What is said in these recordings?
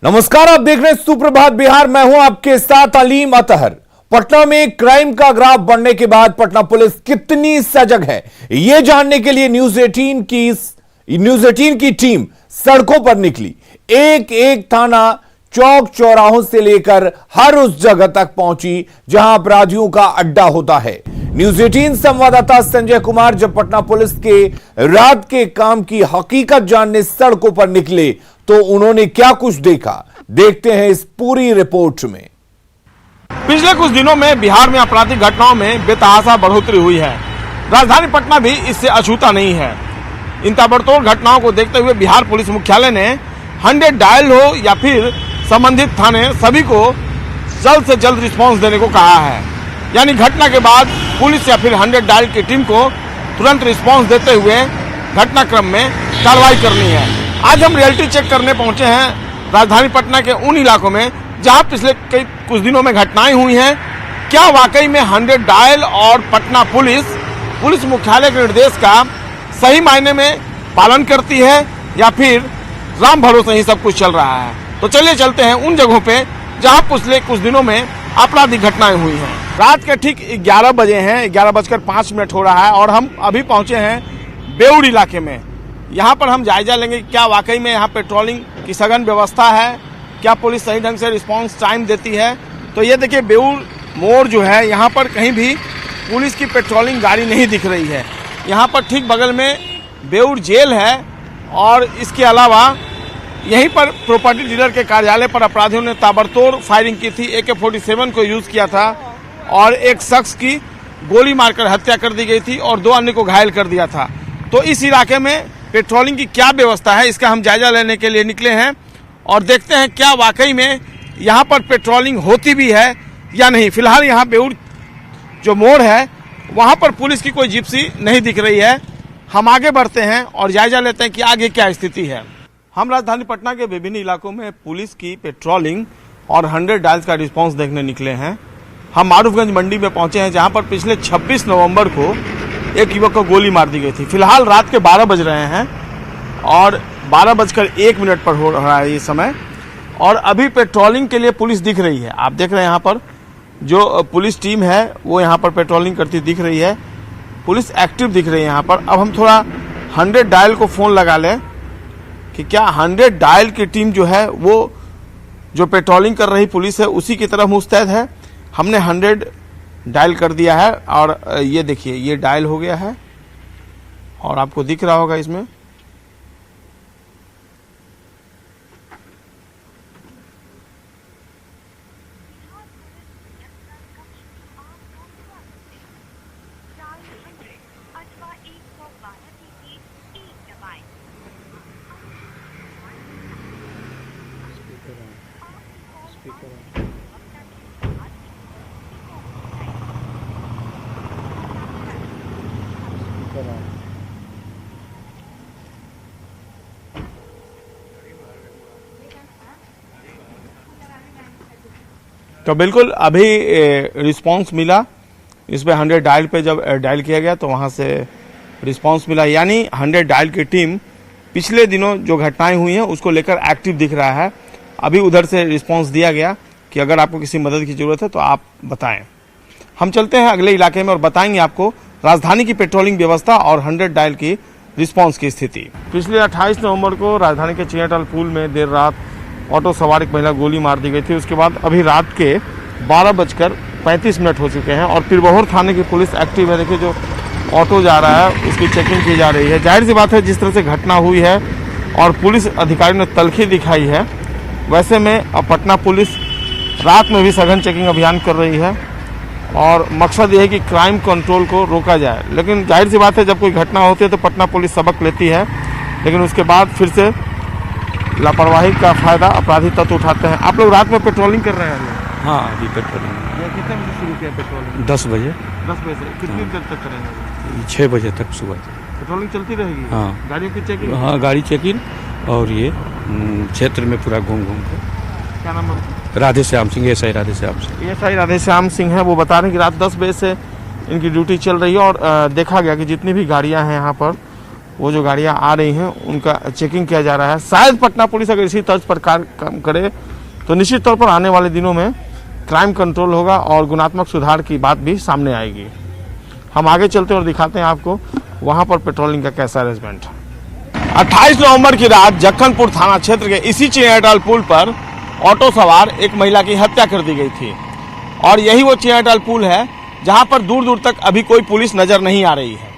नमस्कार, आप देख रहे हैं सुप्रभात बिहार। मैं हूं आपके साथ अलीम अतहर। पटना में क्राइम का ग्राफ बढ़ने के बाद पटना पुलिस कितनी सजग है, यह जानने के लिए न्यूज 18 की टीम सड़कों पर निकली। एक एक थाना, चौक चौराहों से लेकर हर उस जगह तक पहुंची जहां अपराधियों का अड्डा होता है। न्यूज 18 संवाददाता संजय कुमार जब पटना पुलिस के रात के काम की हकीकत जानने सड़कों पर निकले तो उन्होंने क्या कुछ देखा, देखते हैं इस पूरी रिपोर्ट में। पिछले कुछ दिनों में बिहार में आपराधिक घटनाओं में बेतहाशा बढ़ोतरी हुई है। राजधानी पटना भी इससे अछूता नहीं है। इन ताबड़तोड़ घटनाओं को देखते हुए बिहार पुलिस मुख्यालय ने 100 डायल हो या फिर संबंधित थाने सभी को जल्द से जल्द रिस्पांस देने को कहा है। यानी घटना के बाद पुलिस या फिर 100 डायल की टीम को तुरंत रिस्पांस देते हुए घटनाक्रम में कार्रवाई करनी है। आज हम रियलिटी चेक करने पहुंचे हैं राजधानी पटना के उन इलाकों में जहां पिछले कुछ दिनों में घटनाएं हुई हैं। क्या वाकई में 100 डायल और पटना पुलिस मुख्यालय के निर्देश का सही मायने में पालन करती है या फिर राम भरोसे ही सब कुछ चल रहा है? तो चलिए चलते हैं उन जगहों पे जहां पिछले कुछ दिनों में आपराधिक घटनाएं हुई हैं। रात के ठीक 11 बजे हैं, 11:05 हो रहा है और हम अभी पहुंचे हैं बेउर इलाके में। यहाँ पर हम जायजा लेंगे क्या वाकई में यहाँ पेट्रोलिंग की सघन व्यवस्था है, क्या पुलिस सही ढंग से रिस्पांस टाइम देती है। तो ये देखिए बेउर मोड़ जो है, यहाँ पर कहीं भी पुलिस की पेट्रोलिंग गाड़ी नहीं दिख रही है। यहाँ पर ठीक बगल में बेउर जेल है और इसके अलावा यहीं पर प्रॉपर्टी डीलर के कार्यालय पर अपराधियों ने ताबड़तोड़ फायरिंग की थी। AK-47 को यूज किया था और एक शख्स की गोली मारकर हत्या कर दी गई थी और 2 अन्य को घायल कर दिया था। तो इस इलाके में पेट्रोलिंग की क्या व्यवस्था है, इसका हम जायजा लेने के लिए निकले हैं और देखते हैं क्या वाकई में यहाँ पर पेट्रोलिंग होती भी है या नहीं। फिलहाल यहाँ बेउर जो मोड़ है वहाँ पर पुलिस की कोई जिप्सी नहीं दिख रही है। हम आगे बढ़ते हैं और जायजा लेते हैं कि आगे क्या स्थिति है। हम राजधानी पटना के विभिन्न इलाकों में पुलिस की पेट्रोलिंग और 100 डायल्स का रिस्पांस देखने निकले हैं। हम मारूफगंज मंडी में पहुंचे हैं जहां पर पिछले 26 नवंबर को एक युवक को गोली मार दी गई थी। फिलहाल रात के 12 बज रहे हैं और 12:01 पर हो रहा है ये समय और अभी पेट्रोलिंग के लिए पुलिस दिख रही है। आप देख रहे हैं यहाँ पर जो पुलिस टीम है वो यहाँ पर पेट्रोलिंग करती दिख रही है। पुलिस एक्टिव दिख रही है यहाँ पर। अब हम थोड़ा 100 डायल को फ़ोन लगा लें कि क्या 100 डायल की टीम जो है वो जो पेट्रोलिंग कर रही पुलिस है उसी की तरफ मुस्तैद है। हमने 100 डायल कर दिया है और ये देखिए ये डायल हो गया है और आपको दिख रहा होगा इसमें। तो बिल्कुल अभी रिस्पांस मिला इस पे 100 डायल पे जब डायल किया गया तो वहां से रिस्पांस मिला। यानी 100 डायल की टीम पिछले दिनों जो घटनाएं हुई हैं उसको लेकर एक्टिव दिख रहा है। अभी उधर से रिस्पांस दिया गया कि अगर आपको किसी मदद की जरूरत है तो आप बताएं। हम चलते हैं अगले इलाके में और बताएंगे आपको राजधानी की पेट्रोलिंग व्यवस्था और 100 डायल की रिस्पांस की स्थिति। पिछले 28 नवंबर को राजधानी के चिड़ियाटाल पुल में देर रात ऑटो सवार एक महिला गोली मार दी गई थी। उसके बाद अभी रात के 12:35 हो चुके हैं और पिरबहोर थाने की पुलिस एक्टिव है। देखिए जो ऑटो जा रहा है उसकी चेकिंग की जा रही है। जाहिर सी बात है जिस तरह से घटना हुई है और पुलिस अधिकारियों ने तल्खी दिखाई है, वैसे में अब पटना पुलिस रात में भी सघन चेकिंग अभियान कर रही है और मकसद ये है कि क्राइम कंट्रोल को रोका जाए। लेकिन जाहिर सी बात है जब कोई घटना होती है तो पटना पुलिस सबक लेती है, लेकिन उसके बाद फिर से लापरवाही का फायदा अपराधी तत्व उठाते हैं। आप लोग रात में पेट्रोलिंग कर रहे हैं? हाँ, अभी पेट्रोलिंग। ये कितने बजे शुरू किया पेट्रोलिंग? 10 बजे। 10 बजे से कितनी देर तक करेंगे? 6 बजे तक सुबह। पेट्रोलिंग चलती रहेगी? हाँ। गाड़ियों की चेकिंग? हाँ, गाड़ी चेकिंग और ये क्षेत्र में पूरा घूम के। क्या नाम है? राधेश्याम सिंह, एसआई राधेश्याम सिंह। एसआई राधेश्याम सिंह है। वो बता रहे हैं कि रात 10 बजे से इनकी ड्यूटी चल रही है और देखा गया कि जितनी भी गाड़ियां हैं यहाँ पर वो जो गाड़ियां आ रही हैं उनका चेकिंग किया जा रहा है। शायद पटना पुलिस अगर इसी तर्ज पर काम करे तो निश्चित तौर पर आने वाले दिनों में क्राइम कंट्रोल होगा और गुणात्मक सुधार की बात भी सामने आएगी। हम आगे चलते और दिखाते हैं आपको वहां पर पेट्रोलिंग का कैसा अरेंजमेंट। 28 नवंबर की रात जक्खनपुर थाना क्षेत्र के इसी चिनाटाल पुल पर ऑटो सवार एक महिला की हत्या कर दी गई थी और यही वो चिनाटाल पुल है जहां पर दूर दूर तक अभी कोई पुलिस नजर नहीं आ रही है।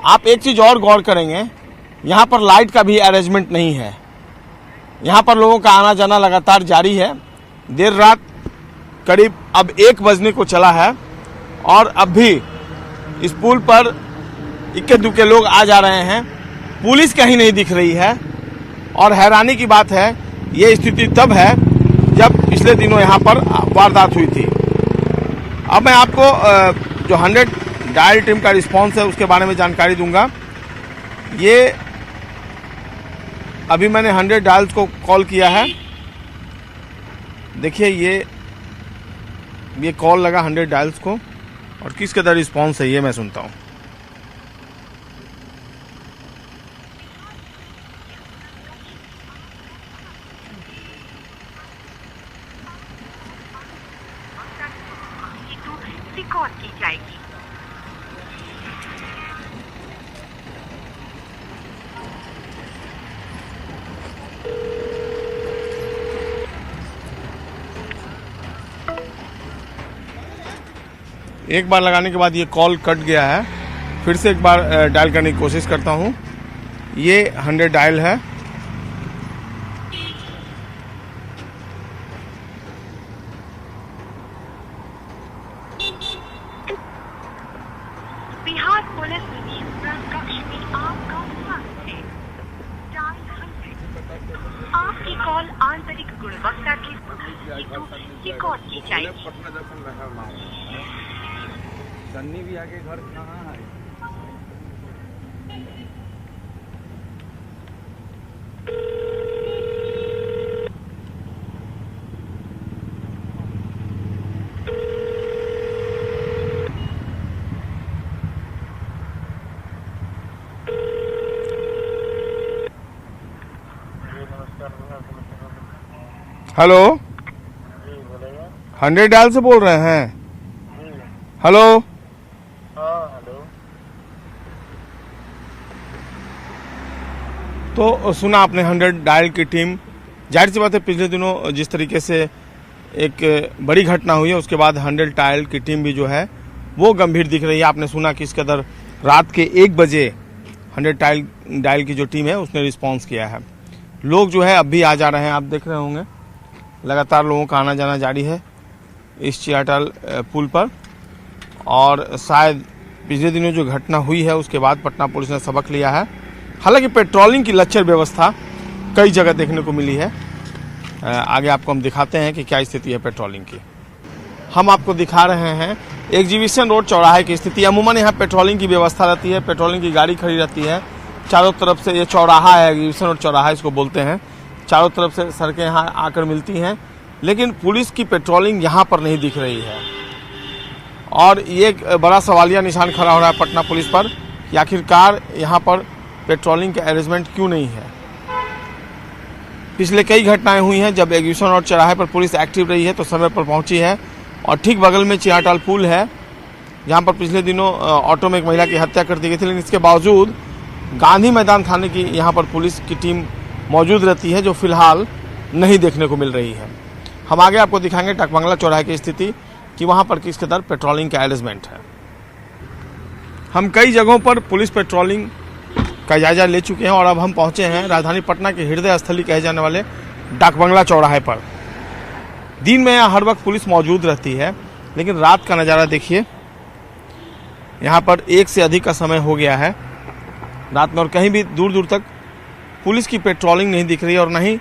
आप एक चीज और गौर करेंगे, यहां पर लाइट का भी अरेंजमेंट नहीं है। यहां पर लोगों का आना जाना लगातार जारी है। देर रात करीब अब 1 बजने को चला है और अब भी इस पुल पर इक्के दुक्के लोग आ जा रहे हैं, पुलिस कहीं नहीं दिख रही है। और हैरानी की बात है, ये स्थिति तब है जब पिछले दिनों यहाँ पर वारदात हुई थी। अब मैं आपको जो 100 डायल टीम का रिस्पांस है उसके बारे में जानकारी दूंगा। ये अभी मैंने 100 डायल्स को कॉल किया है। देखिए ये कॉल लगा 100 डायल्स को और किस कदर रिस्पांस है ये मैं सुनता हूँ। रिकॉर्ड की जाएगी। एक बार लगाने के बाद ये कॉल कट गया है। फिर से एक बार डायल करने की कोशिश करता हूँ। ये 100 डायल है। बिहार पुलिस नियंत्रण कक्ष में आपका स्वागत है। आपकी कॉल आंतरिक गुणवत्ता के रिकॉर्ड की जाएगी। सन्नी भी आके घर कहाँ है? हेलो, 100 डायल से बोल रहे हैं? हेलो, तो सुना आपने 100 डायल की टीम। जाहिर सी बात है, पिछले दिनों जिस तरीके से एक बड़ी घटना हुई है उसके बाद 100 डायल की टीम भी जो है वो गंभीर दिख रही है। आपने सुना कि इस कदर रात के 1 बजे 100 डायल की जो टीम है उसने रिस्पांस किया है। लोग जो है अब भी आ जा रहे हैं, आप देख रहे होंगे लगातार लोगों का आना जाना जारी है इस चिनाटाल पुल पर। और शायद पिछले दिनों जो घटना हुई है उसके बाद पटना पुलिस ने सबक लिया है। हालांकि पेट्रोलिंग की लचर व्यवस्था कई जगह देखने को मिली है। आगे आपको हम दिखाते हैं कि क्या स्थिति है पेट्रोलिंग की। हम आपको दिखा रहे हैं एग्जीबिशन रोड चौराहे की स्थिति। अमूमन यहाँ पेट्रोलिंग की व्यवस्था रहती है, पेट्रोलिंग की गाड़ी खड़ी रहती है। चारों तरफ से ये चौराहा है, एग्जीबिशन रोड चौराहा इसको बोलते हैं। चारों तरफ से सड़कें यहाँ आकर मिलती हैं, लेकिन पुलिस की पेट्रोलिंग यहाँ पर नहीं दिख रही है। और ये एक बड़ा सवालिया निशान खड़ा हो रहा है पटना पुलिस पर कि आखिरकार यहाँ पर पेट्रोलिंग के अरेंजमेंट क्यों नहीं है। पिछले कई घटनाएं हुई हैं जब एग्जीबिशन रोड चौराहे पर पुलिस एक्टिव रही है तो समय पर पहुंची है। और ठीक बगल में चिनाटाल पुल है जहां पर पिछले दिनों ऑटो में एक महिला की हत्या कर दी गई थी, लेकिन इसके बावजूद गांधी मैदान थाने की यहां पर पुलिस की टीम मौजूद रहती है, जो फिलहाल नहीं देखने को मिल रही है। हम आगे आपको दिखाएंगे टकबंगला चौराहे की स्थिति कि वहां पर किस कदर पेट्रोलिंग का अरेंजमेंट है। हम कई जगहों पर पुलिस पेट्रोलिंग का जायजा ले चुके हैं और अब हम पहुंचे हैं राजधानी पटना के हृदय स्थली कहे जाने वाले डाकबंगला चौराहे पर। दिन में यहाँ हर वक्त पुलिस मौजूद रहती है, लेकिन रात का नज़ारा देखिए। यहाँ पर 1 से अधिक का समय हो गया है रात में और कहीं भी दूर दूर तक पुलिस की पेट्रोलिंग नहीं दिख रही है और न ही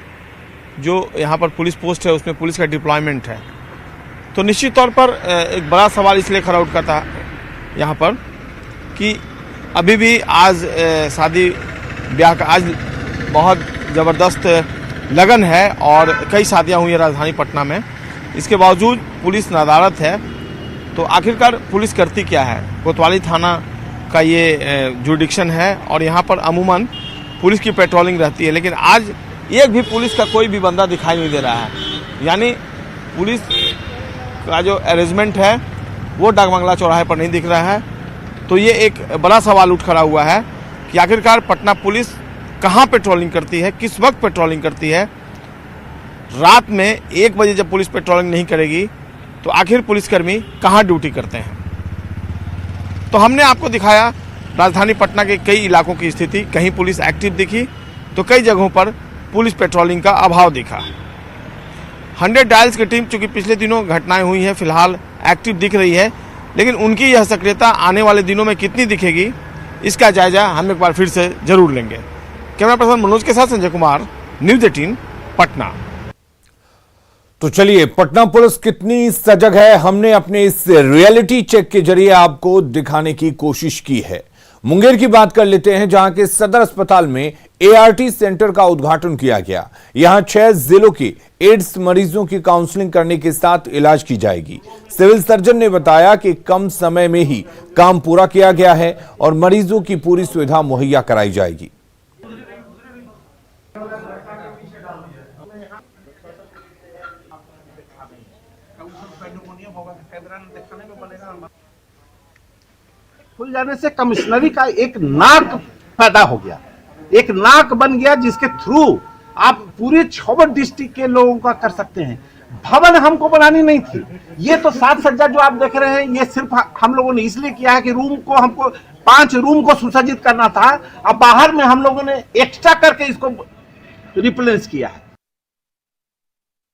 जो यहाँ पर पुलिस पोस्ट है उसमें पुलिस का डिप्लॉयमेंट है। तो निश्चित तौर पर एक बड़ा सवाल इसलिए खड़ा उठता था यहाँ पर कि अभी भी आज शादी ब्याह का आज बहुत ज़बरदस्त लगन है और कई शादियां हुई हैं राजधानी पटना में। इसके बावजूद पुलिस नदारद है। तो आखिरकार पुलिस करती क्या है? कोतवाली थाना का ये जुडिक्शन है और यहाँ पर अमूमन पुलिस की पेट्रोलिंग रहती है, लेकिन आज एक भी पुलिस का कोई भी बंदा दिखाई नहीं दे रहा है। यानी पुलिस का जो अरेंजमेंट है वो डाकबंगला चौराहे पर नहीं दिख रहा है। तो ये एक बड़ा सवाल उठ खड़ा हुआ है कि आखिरकार पटना पुलिस कहाँ पेट्रोलिंग करती है, किस वक्त पेट्रोलिंग करती है। रात में 1 बजे जब पुलिस पेट्रोलिंग नहीं करेगी तो आखिर पुलिसकर्मी कहाँ ड्यूटी करते हैं। तो हमने आपको दिखाया राजधानी पटना के कई इलाकों की स्थिति। कहीं पुलिस एक्टिव दिखी तो कई जगहों पर पुलिस पेट्रोलिंग का अभाव दिखा। 100 डायल्स की टीम चूंकि पिछले दिनों घटनाएं हुई हैं फिलहाल एक्टिव दिख रही है, लेकिन उनकी यह सक्रियता आने वाले दिनों में कितनी दिखेगी इसका जायजा हम एक बार फिर से जरूर लेंगे। कैमरा पर्सन मनोज के साथ संजय कुमार, न्यूज़ 18 पटना। तो चलिए, पटना पुलिस कितनी सजग है हमने अपने इस रियलिटी चेक के जरिए आपको दिखाने की कोशिश की है। मुंगेर की बात कर लेते हैं, जहां के सदर अस्पताल में एआरटी सेंटर का उद्घाटन किया गया। यहां 6 जिलों के एड्स मरीजों की काउंसलिंग करने के साथ इलाज की जाएगी। सिविल सर्जन ने बताया कि कम समय में ही काम पूरा किया गया है और मरीजों की पूरी सुविधा मुहैया कराई जाएगी। खुल जाने से कमिश्नरी का एक नाक पैदा हो गया, एक नाक बन गया जिसके थ्रू आप पूरे 6 डिस्ट्रिक्ट के लोगों का कर सकते हैं। भवन हमको बनानी नहीं थी, ये तो 7 सज्जा जो आप देख रहे हैं ये सिर्फ हम लोगों ने इसलिए किया है कि रूम को हमको 5 रूम को सुसज्जित करना था। अब बाहर में हम लोगों ने एक्स्ट्रा करके इसको रिप्लेस किया है।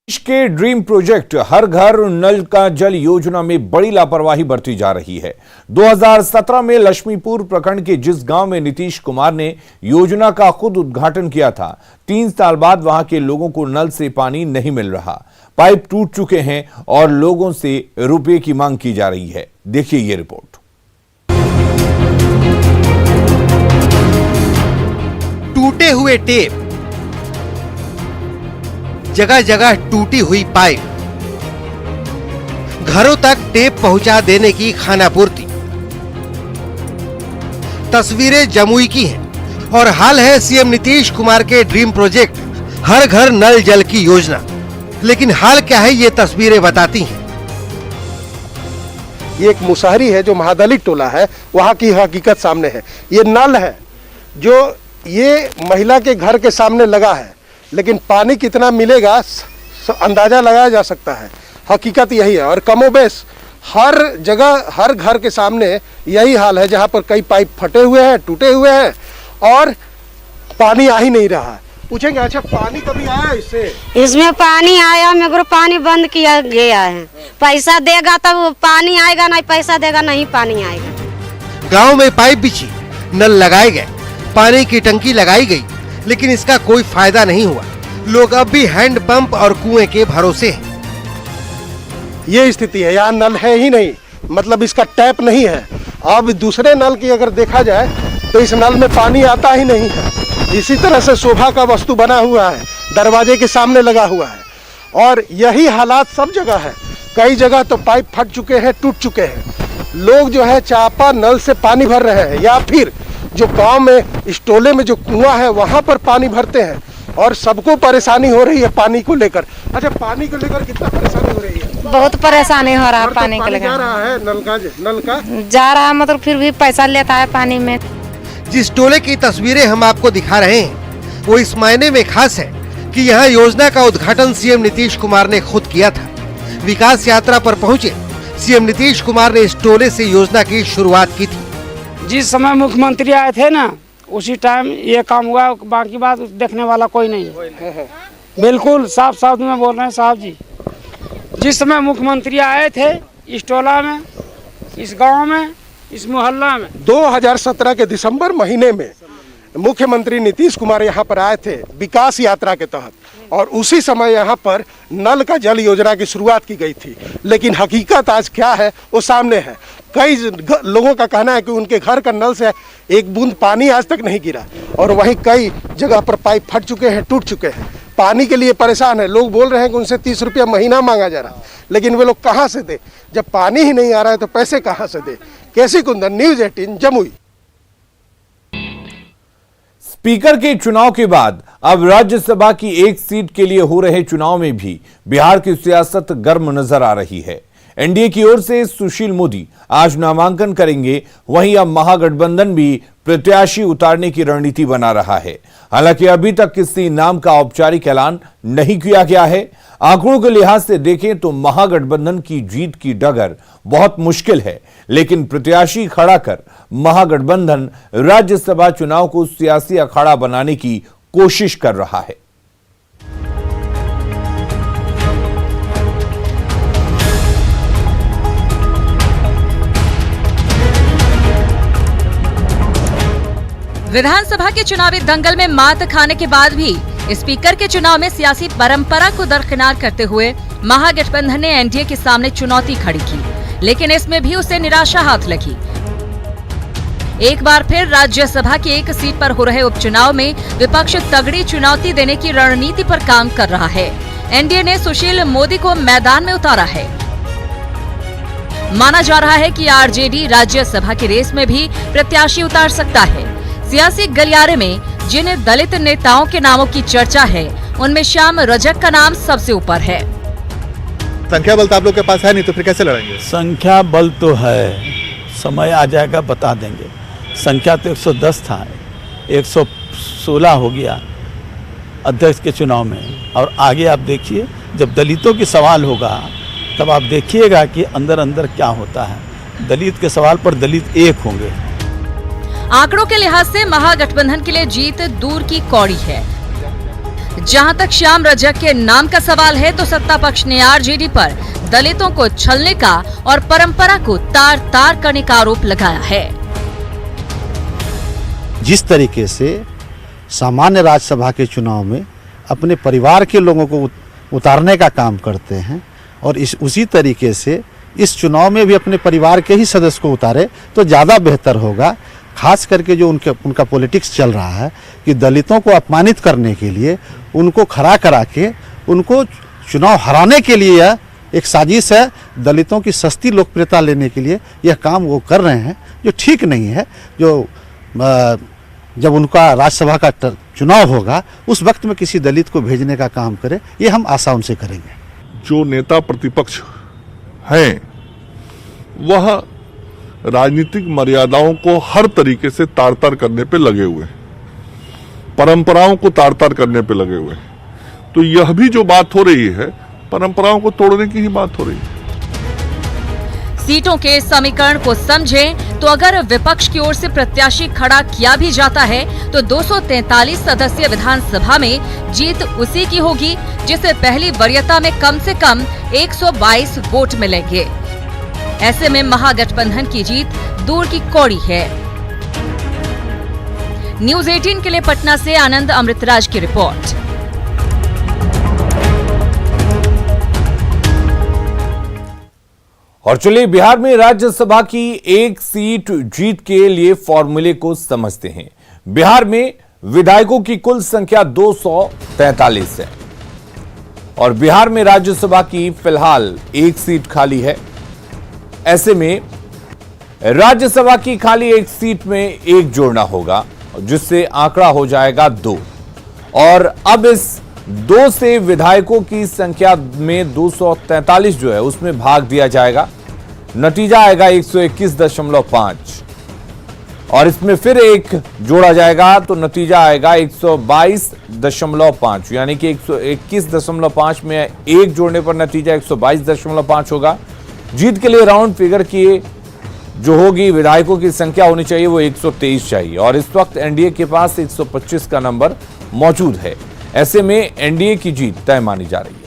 देश के ड्रीम प्रोजेक्ट हर घर नल का जल योजना में बड़ी लापरवाही बरती जा रही है। 2017 में लक्ष्मीपुर प्रखंड के जिस गांव में नीतीश कुमार ने योजना का खुद उद्घाटन किया था, 3 साल बाद वहां के लोगों को नल से पानी नहीं मिल रहा। पाइप टूट चुके हैं और लोगों से रुपए की मांग की जा रही है। देखिए ये रिपोर्ट। टूटे हुए टेप, जगह जगह टूटी हुई पाइप, घरों तक टेप पहुंचा देने की खानापूर्ति। तस्वीरें जमुई की हैं और हाल है सीएम नीतीश कुमार के ड्रीम प्रोजेक्ट हर घर नल जल की योजना। लेकिन हाल क्या है ये तस्वीरें बताती हैं। ये एक मुसहरी है जो महादलित टोला है, वहां की हकीकत सामने है। ये नल है जो ये महिला के घर के सामने लगा है, लेकिन पानी कितना मिलेगा अंदाजा लगाया जा सकता है। हकीकत यही है और कमोबेश हर जगह हर घर के सामने यही हाल है, जहां पर कई पाइप फटे हुए हैं, टूटे हुए हैं और पानी आ ही नहीं रहा है। पूछेंगे अच्छा पानी कभी आया इससे? इसमें पानी आया, मगर पानी बंद किया गया है। पैसा देगा तब पानी आएगा, नहीं पैसा देगा नहीं पानी आएगा। गांव में पाइप बिछी, नल लगाए गए, पानी की टंकी लगाई गई, लेकिन इसका कोई फायदा नहीं हुआ। लोग अब भी हैंडपंप और कुएं के भरोसे हैं। ये स्थिति है, यहाँ नल है ही नहीं, मतलब इसका टैप नहीं है। अब दूसरे नल की अगर देखा जाए तो इस नल में पानी आता ही नहीं है। इसी तरह से शोभा का वस्तु बना हुआ है, दरवाजे के सामने लगा हुआ है और यही हालात सब जगह है। कई जगह तो पाइप फट चुके हैं, टूट चुके हैं। लोग जो है चापा नल से पानी भर रहे हैं या फिर जो गांव में स्टोले में जो कुआं है वहां पर पानी भरते हैं और सबको परेशानी हो रही है पानी को लेकर। अच्छा पानी को लेकर कितना परेशानी हो रही है? बहुत परेशानी हो रहा है पानी तो के लेकर। जा रहा है नल का जा रहा है, मतलब फिर भी पैसा लेता है पानी में। जिस टोले की तस्वीरें हम आपको दिखा रहे हैं वो इस मायने में खास है कि यहाँ योजना का उद्घाटन सीएम नीतीश कुमार ने खुद किया था। विकास यात्रा पर पहुंचे सीएम नीतीश कुमार ने इस टोले से योजना की शुरुआत की थी। जिस समय मुख्यमंत्री आए थे ना उसी टाइम ये काम हुआ, बाकी बात देखने वाला कोई नहीं। बिल्कुल साफ साफ में बोल रहे हैं साहब जी। जिस समय मुख्यमंत्री आए थे इस टोला में, इस गांव में, इस मोहल्ला में 2017 के दिसंबर महीने में मुख्यमंत्री नीतीश कुमार यहाँ पर आए थे विकास यात्रा के तहत, और उसी समय यहाँ पर नल का जल योजना की शुरुआत की गई थी। लेकिन हकीकत आज क्या है वो सामने है। कई लोगों का कहना है कि उनके घर का नल से एक बूंद पानी आज तक नहीं गिरा, और वहीं कई जगह पर पाइप फट चुके हैं, टूट चुके हैं। पानी के लिए परेशान है। लोग बोल रहे हैं कि उनसे 30 रुपया महीना मांगा जा रहा है, लेकिन वे लोग कहाँ से दे? जब पानी ही नहीं आ रहा है तो पैसे कहाँ से दे? केसी कुंदन, न्यूज़ 18 जमुई। स्पीकर के चुनाव के बाद अब राज्यसभा की एक सीट के लिए हो रहे चुनाव में भी बिहार की सियासत गर्म नजर आ रही है। एनडीए की ओर से सुशील मोदी आज नामांकन करेंगे, वहीं अब महागठबंधन भी प्रत्याशी उतारने की रणनीति बना रहा है। हालांकि अभी तक किसी नाम का औपचारिक ऐलान नहीं किया गया है। आंकड़ों के लिहाज से देखें तो महागठबंधन की जीत की डगर बहुत मुश्किल है, लेकिन प्रत्याशी खड़ा कर महागठबंधन राज्यसभा चुनाव को सियासी अखाड़ा बनाने की कोशिश कर रहा है। विधानसभा के चुनावी दंगल में मात खाने के बाद भी स्पीकर के चुनाव में सियासी परंपरा को दरकिनार करते हुए महागठबंधन ने एनडीए के सामने चुनौती खड़ी की, लेकिन इसमें भी उसे निराशा हाथ लगी। एक बार फिर राज्यसभा की एक सीट पर हो रहे उपचुनाव में विपक्ष तगड़ी चुनौती देने की रणनीति पर काम कर रहा है। एनडीए ने सुशील मोदी को मैदान में उतारा है। माना जा रहा है कि आरजेडी राज्यसभा की रेस में भी प्रत्याशी उतार सकता है। सियासी गलियारे में जिन दलित नेताओं के नामों की चर्चा है, उनमें श्याम रजक का नाम सबसे ऊपर है। संख्या बल तो आप लोग के पास है नहीं, तो फिर कैसे लड़ेंगे? संख्या बल तो है, समय आ जाएगा बता देंगे। संख्या तो 110 था, 116 हो गया अध्यक्ष के चुनाव में। और आगे आप देखिए, जब दलितों की सवाल होगा तब आप देखिएगा कि अंदर अंदर क्या होता है। दलित के सवाल पर दलित एक होंगे। आंकड़ों के लिहाज से महागठबंधन के लिए जीत दूर की कौड़ी है। जहां तक श्याम रजक के नाम का सवाल है, तो सत्ता पक्ष ने आरजेडी पर दलितों को छलने का और परंपरा को तार तार करने का आरोप लगाया है। जिस तरीके से सामान्य राज्यसभा के चुनाव में अपने परिवार के लोगों को उतारने का काम करते हैं, और उसी तरीके से इस चुनाव में भी अपने परिवार के ही सदस्य को उतारे तो ज़्यादा बेहतर होगा। खास करके जो उनका पॉलिटिक्स चल रहा है कि दलितों को अपमानित करने के लिए, उनको खड़ा करा के उनको चुनाव हराने के लिए यह एक साजिश है। दलितों की सस्ती लोकप्रियता लेने के लिए यह काम वो कर रहे हैं, जो ठीक नहीं है। जो जब उनका राज्यसभा का चुनाव होगा उस वक्त में किसी दलित को भेजने का काम करे, ये हम आशा उनसे करेंगे। जो नेता प्रतिपक्ष हैं वह राजनीतिक मर्यादाओं को हर तरीके से तार तार करने पे लगे हुए हैं, परंपराओं को तार तार करने पे लगे हुए हैं। तो यह भी जो बात हो रही है, परंपराओं को तोड़ने की ही बात हो रही है। सीटों के समीकरण को समझें तो अगर विपक्ष की ओर से प्रत्याशी खड़ा किया भी जाता है तो 243 सदस्यीय विधानसभा में जीत उसी की होगी जिसे पहली वरीयता में कम से कम 122 वोट मिलेंगे। ऐसे में महागठबंधन की जीत दूर की कौड़ी है। न्यूज़ 18 के लिए पटना से आनंद अमृतराज की रिपोर्ट। और चलिए बिहार में राज्यसभा की एक सीट जीत के लिए फॉर्मूले को समझते हैं। बिहार में विधायकों की कुल संख्या 243 है और बिहार में राज्यसभा की फिलहाल एक सीट खाली है। ऐसे में राज्यसभा की खाली एक सीट में एक जोड़ना होगा, जिससे आंकड़ा हो जाएगा 2। और अब इस 2 से विधायकों की संख्या में 243 जो है उसमें भाग दिया जाएगा, नतीजा आएगा 121.5 और इसमें फिर एक जोड़ा जाएगा तो नतीजा आएगा 122.5, यानी कि 121.5 में एक जोड़ने पर नतीजा 122.5 होगा। जीत के लिए राउंड फिगर की जो होगी विधायकों की संख्या होनी चाहिए वो 123 चाहिए और इस वक्त एनडीए के पास 125 का नंबर मौजूद है। ऐसे में एनडीए की जीत तय मानी जा रही है।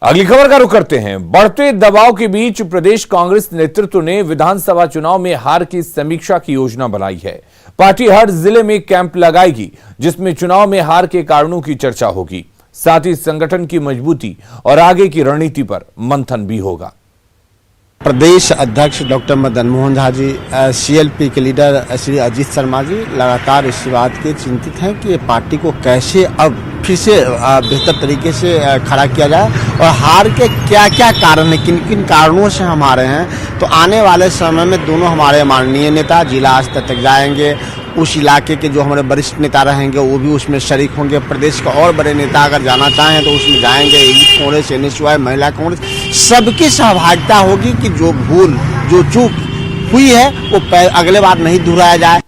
अगली खबर का रुख करते हैं। बढ़ते दबाव के बीच प्रदेश कांग्रेस नेतृत्व ने विधानसभा चुनाव में हार की समीक्षा की योजना बनाई है। पार्टी हर जिले में कैंप लगाएगी जिसमें चुनाव में हार के कारणों की चर्चा होगी, साथ ही संगठन की मजबूती और आगे की रणनीति पर मंथन भी होगा। प्रदेश अध्यक्ष डॉक्टर मदन मोहन झा जी, सीएलपी के लीडर श्री अजीत शर्मा जी लगातार इस बात के चिंतित हैं कि ये पार्टी को कैसे अब फिर से बेहतर तरीके से खड़ा किया जाए और हार के क्या क्या कारण है, किन किन कारणों से हम हारे हैं। तो आने वाले समय में दोनों हमारे माननीय नेता जिला स्तर तक जाएंगे, उस इलाके के जो हमारे वरिष्ठ नेता रहेंगे वो भी उसमें शरीक होंगे। प्रदेश के और बड़े नेता अगर जाना चाहें तो उसमें जाएंगे। यूथ कांग्रेस, एनएसयूआई, महिला कांग्रेस, सबकी सहभागिता होगी कि जो भूल जो चूक हुई है वो अगले बार नहीं दोहराया जाए।